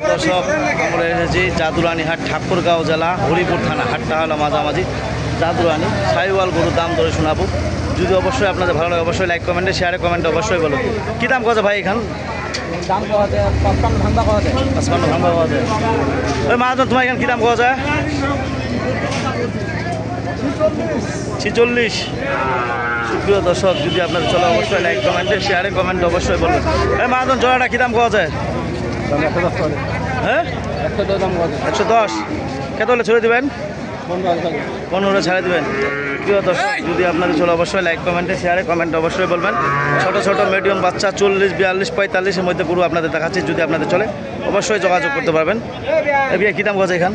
দর্শক আমরা এসেছি জাদুরানী হাট, ঠাকুরগাঁও জেলা, হরিপুর থানা। হাটটা হলো মাঝামাঝি। জাদুরানী সাইওয়াল গরুর দাম ধরে শোনাবো। যদি অবশ্যই আপনাদের ভালো লাগে অবশ্যই লাইক কমেন্টে শেয়ারে কমেন্টে অবশ্যই বলো। কী দাম কত ভাই এখান? দাম পাওয়া যায় 55 ভাঙা পাওয়া যায়। 55 ভাঙা পাওয়া যায়। ওই মাহাজন তোমার এখানে কী দাম পাওয়া যায়? 46। সুপ্রিয় দর্শক, যদি আপনাদের চলে অবশ্যই লাইক কমেন্টে শেয়ারে কমেন্টে অবশ্যই বলুন। এই মাহাজন জোড়াটা কী দাম পাওয়া যায়? হ্যাঁ 110 দাম পাওয়া যায়। 110। কত হলে ছেড়ে দেবেন? 15 ছেড়ে দেবেন। প্রিয় দর্শক, যদি আপনাদের চলে অবশ্যই লাইক কমেন্টে শেয়ারে কমেন্টে অবশ্যই বলবেন। ছোট ছোট মিডিয়াম বাচ্চা 40, 42, 45 এর মধ্যে গরু আপনাদের দেখাচ্ছি। যদি আপনাদের চলে অবশ্যই যোগাযোগ করতে পারবেন। এ বিয়ে কী দাম পাওয়া যায় এখান?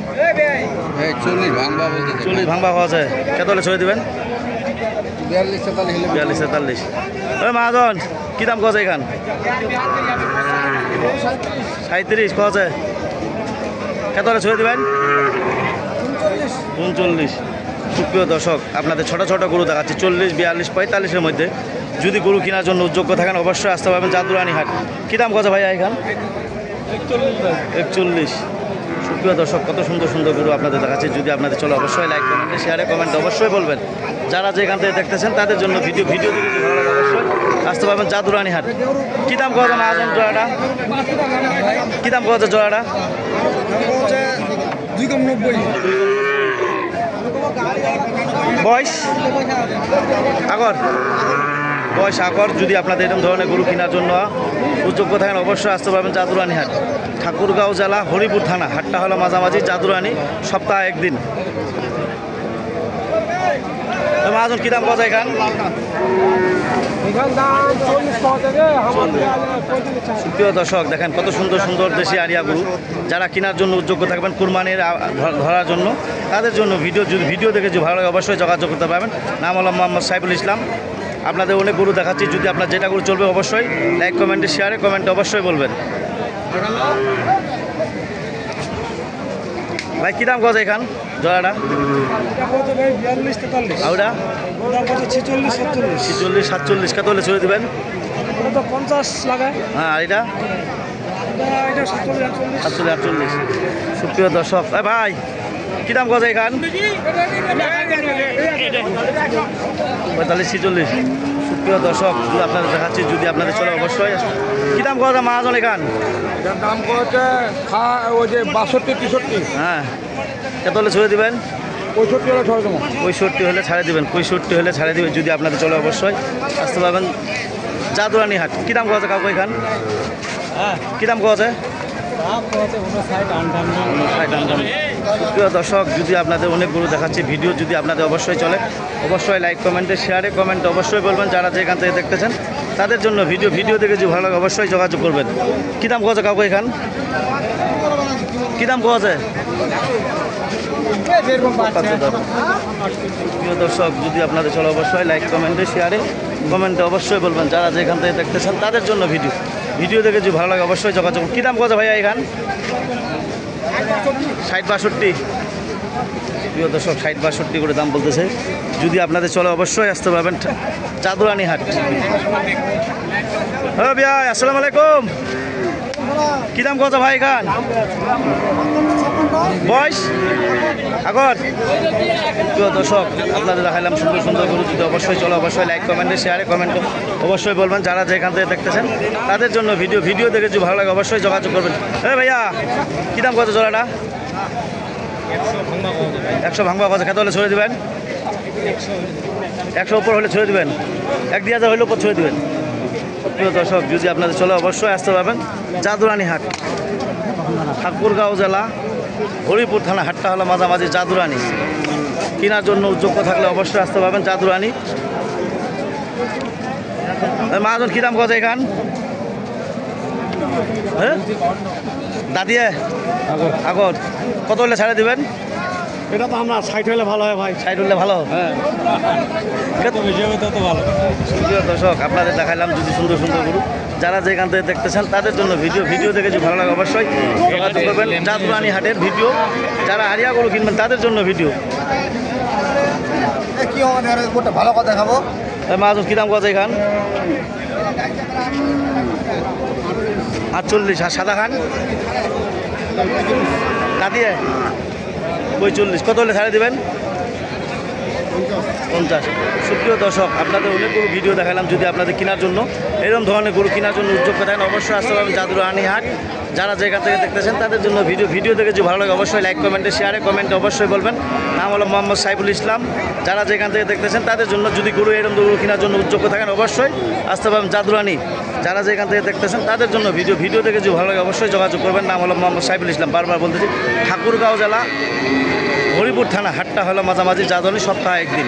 40 ভাঙবা পাওয়া যায়। কত হলে ছেড়ে দেবেন? 42, 43। ওই মহাজন কী দাম পাওয়া যায় এখান? 37 পাওয়া যায়। কত হলে ছেড়ে দেবেন? 39। সুপ্রিয় দর্শক, আপনাদের ছোট ছোট গরু দেখাচ্ছি 40, 42, 45 এর মধ্যে। যদি গরু কেনার জন্য যোগ্য থাকেন অবশ্যই আসতে পারবেন জাদুরানী হাট। কী দাম কথা ভাইয়া এখান? 41। সুপ্রিয় দর্শক, কত সুন্দর সুন্দর গরু আপনাদের দেখাচ্ছি। যদি আপনাদের চলে অবশ্যই লাইক কমেন্টে শেয়ারে কমেন্টে অবশ্যই বলবেন। যারা যেখান থেকে দেখতেছেন তাদের জন্য ভিডিও দেখে ভালো লাগে অবশ্যই আসতে পারবেন জাদুরানী হাট। কী দাম কথা মহাজন জোড়াটা? কী দাম কথা জোড়াটা? 290। বয়স আগর বয়স আগর। যদি আপনাদের এরকম ধরনের গরু কেনার জন্য যোগ্য থাকেন অবশ্যই আসতে পারবেন জাদুরানী হাট, ঠাকুরগাঁও জেলা, হরিপুর থানা। হাটটা হলো মাঝামাঝি। জাদুরানী সপ্তাহে একদিন। মহাজন কী দাম পাওয়া যায় এখান? সুপ্রিয় দর্শক, দেখেন কত সুন্দর সুন্দর দেশি আরিয়া গরু। যারা কেনার জন্য যোগ্য থাকবেন কুরবানির ধরার জন্য, তাদের জন্য ভিডিও দেখে যে ভালো লাগে অবশ্যই যোগাযোগ করতে পারবেন। নাম হলো মোহাম্মদ সাইফুল ইসলাম। আপনাদের অনেক গরু দেখাচ্ছি। যদি আপনার যেটা গরু চলবে অবশ্যই লাইক কমেন্টে শেয়ারে কমেন্টে অবশ্যই বলবেন। ভাই কী দাম কথা এখান জোড়াটা? 46, 47। কত হলে ছেড়ে দেবেন? 50 লাগায়। হ্যাঁ, আর এটা 47, 48। সুপ্রিয় দর্শক, ভাই কী দাম কথা এখান? 45, 46। সুপ্রিয় দর্শক, যদি আপনাদের দেখাচ্ছি। যদি আপনাদের চলে অবশ্যই। কী দাম কথা মহাজন এখান? দাম করছে ওই যে 62, 63। হ্যাঁ, কত হলে ছেড়ে দেবেন? 65 হলে ছড়ে দেবো। 65 হলে ছাড়ে দেবেন। 65 হলে ছাড়ে দেবেন। যদি আপনাদের চলে অবশ্যই আসতে পারবেন জাদুরানী হাট। কী দাম কথা কাকু এখান? হ্যাঁ, কী দাম কথা? প্রিয় দর্শক, যদি আপনাদের অনেক গরু দেখাচ্ছি। ভিডিও যদি আপনাদের অবশ্যই চলে অবশ্যই লাইক কমেন্টে শেয়ারে কমেন্টে অবশ্যই বলবেন। যারা যেখান থেকে দেখতেছেন তাদের জন্য ভিডিও দেখে যদি ভালো লাগে অবশ্যই যোগাযোগ করবেন। কী দাম কথা কাকু এখান? কী দাম কথা? প্রিয় দর্শক, যদি আপনাদের চলে অবশ্যই লাইক কমেন্টে শেয়ারে কমেন্টে অবশ্যই বলবেন। যারা যেখান থেকে দেখতেছেন তাদের জন্য ভিডিও দেখে যদি ভালো লাগে অবশ্যই যোগাযোগ। কী দাম কথা ভাইয়া এখান? 60, 62। প্রিয় দর্শক, 60, 62 করে দাম বলতেছে। যদি আপনাদের চলে অবশ্যই আসতে পারবেন জাদুরানী হাট। হ্যাঁ ভাই, আসসালামু আলাইকুম। কী দাম কথা ভাই এখান? বয়স আগর। প্রিয় দর্শক, আপনাদের দেখাইলাম সুন্দর সুন্দর গরু। যদি অবশ্যই চলো অবশ্যই লাইক কমেন্টে শেয়ারে কমেন্টে অবশ্যই বলবেন। যারা যেখান থেকে দেখতেছেন তাদের জন্য ভিডিও দেখে যদি ভালো লাগে অবশ্যই যোগাযোগ করবেন। হ্যাঁ ভাইয়া, কী দাম কত জোড়াটা? 100 ভাঙবা কথা। কত হলে ছেড়ে দেবেন? 100 উপর হলে ছেড়ে দেবেন। 1,000 হলে উপর ছেড়ে দেবেন। প্রিয় দর্শক, যদি আপনাদের চলে অবশ্যই আসতে পারবেন জাদুরানী হাট, ঠাকুরগাঁও জেলা, হরিপুর থানা। হাটটা হলো মাঝামাঝি। জাদুরানী কেনার জন্য যোগ্য থাকলে অবশ্যই আসতে পারবেন জাদুরানী। মহাজন কী দাম কথা এখান? হ্যাঁ, দাদিয়ে আগর। কত হলে ছাড়ে দেবেন? এটা তো আমরা 60 হলে ভালো হয় ভাই। 60 হলে ভালো। হ্যাঁ, তো ভালো। প্রিয় দর্শক, আপনাদের দেখাইলাম যদি সুন্দর সুন্দর গরু। যারা যেখান থেকে দেখতেছেন তাদের জন্য ভিডিও দেখে যদি ভালো লাগে অবশ্যই যোগাযোগ করবেন জাদুরানী হাটের ভিডিও। যারা হারিয়া গরু কিনবেন তাদের জন্য ভিডিও। কি ভালো কথা খাবো। মাহাজন কী দাম কথা এখান? 48। আর সাদা খান? কাঁদিয়ে 45 কত হলে ছাড়ে দেবেন? 50। সুপ্রিয় দর্শক, আপনাদের অনেকগুলো ভিডিও দেখালাম। যদি আপনাদের কেনার জন্য এরকম ধরনের গরু কেনার জন্য উদ্যোগ থাকেন, অবশ্যই আসতে পারবেন জাদুরানী হাট। যারা যেখান থেকে দেখতেছেন তাদের জন্য ভিডিও দেখে যদি ভালো লাগে অবশ্যই লাইক, কমেন্টে, শেয়ারে, কমেন্টে অবশ্যই বলবেন। নাম হলো মোহাম্মদ সাইফুল ইসলাম। যারা যেখান থেকে দেখতেছেন তাদের জন্য যদি গরু এরকম গরু কেনার জন্য উদ্যোগ থাকেন অবশ্যই আসতে পারবেন জাদুরানী। যারা যেখান থেকে দেখতেছেন তাদের জন্য ভিডিও দেখে যদি ভালো লাগে অবশ্যই যোগাযোগ করবেন। নাম হলো মোহাম্মদ সাইফুল ইসলাম। বারবার বলতেছি, ঠাকুরগাঁও জেলা হরিপুর থানা, হাটটা হলো মাঝামাঝি জাদুরানী, সপ্তাহে একদিন।